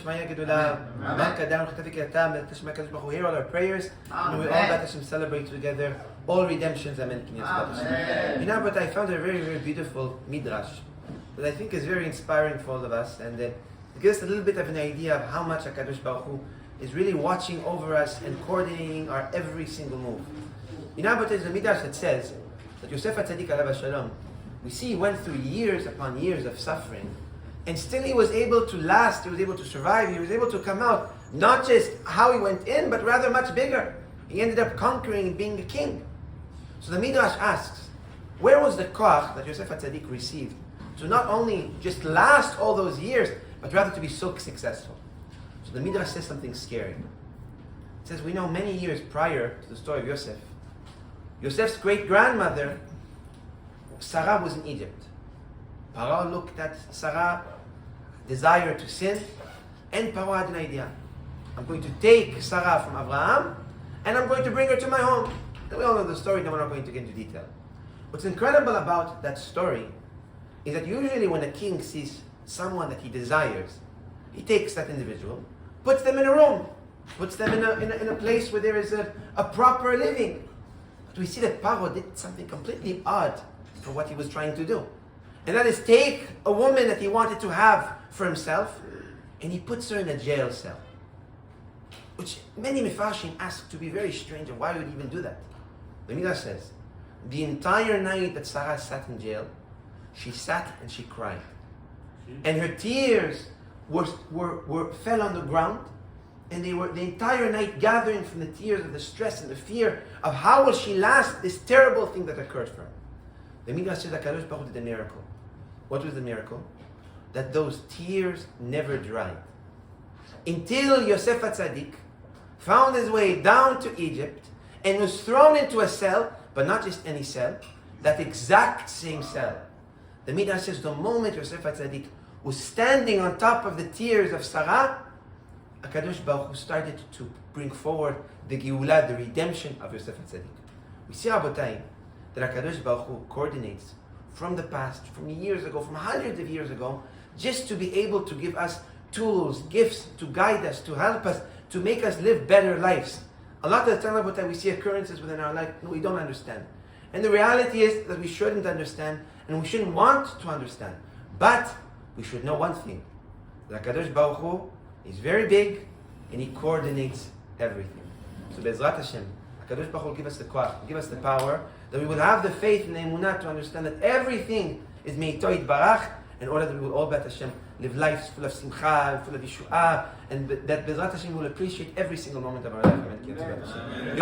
Shmaya Gedula, Malka Down Khatafikata, that Tashma Kadosh Baruch Hu hear all our prayers, and we all Bat Hashem celebrate together all redemptions. Amen. You know, but I found a very, very beautiful midrash that I think is very inspiring for all of us, and it gives us a little bit of an idea of how much HaKadosh Baruch Hu is really watching over us and coordinating our every single move. You know, but there's a midrash that says that Yosef HaTzadik Alav Shalom, we see he went through years upon years of suffering, and still he was able to last, he was able to survive, he was able to come out, not just how he went in, but rather much bigger. He ended up conquering and being a king. So the midrash asks, where was the koach that Yosef HaTzadik received to not only just last all those years, but rather to be so successful? So the midrash says something scary. It says, we know many years prior to the story of Yosef, Yosef's great-grandmother, Sarah, was in Egypt. Paro looked at Sarah, desired to sin, and Paro had an idea. I'm going to take Sarah from Abraham, and I'm going to bring her to my home. And we all know the story, now we're not going to get into detail. What's incredible about that story is that usually when a king sees someone that he desires, he takes that individual, puts them in a room, puts them in a place where there is a proper living. But we see that Paro did something completely odd for what he was trying to do. And that is take a woman that he wanted to have for himself, and he puts her in a jail cell. Which many Mefarshim ask to be very strange, and why would he even do that? The Midrash says, the entire night that Sarah sat in jail, she sat and she cried. And her tears fell on the ground, and they were the entire night gathering from the tears of the stress and the fear of how will she last this terrible thing that occurred for her. The Midrash says that HaKadosh Baruch Hu did a miracle. What was the miracle? That those tears never dried. Until Yosef HaTzadik found his way down to Egypt and was thrown into a cell, but not just any cell, that exact same cell. The Midrash says the moment Yosef HaTzadik was standing on top of the tears of Sarah, HaKadosh Baruch Hu started to bring forward the Geulah, the redemption of Yosef HaTzadik. We see, Rabotai, that HaKadosh Baruch Hu coordinates from the past, from years ago, from hundreds of years ago, just to be able to give us tools, gifts, to guide us, to help us, to make us live better lives. A lot of the time, Rabotai, we see occurrences within our life we don't understand. And the reality is that we shouldn't understand, and we shouldn't want to understand. But we should know one thing, that HaKadosh Baruch Hu is very big, and He coordinates everything. So Be'ezrat Hashem, HaKadosh Baruch Hu will give us the koach, give us the power, that we will have the faith and the emunah to understand that everything is me'ito yitbarach, in order that we will all, Be'ezrat Hashem, live lives full of simcha, full of yeshuah, and that Be'ezrat Hashem will appreciate every single moment of our life. Amen.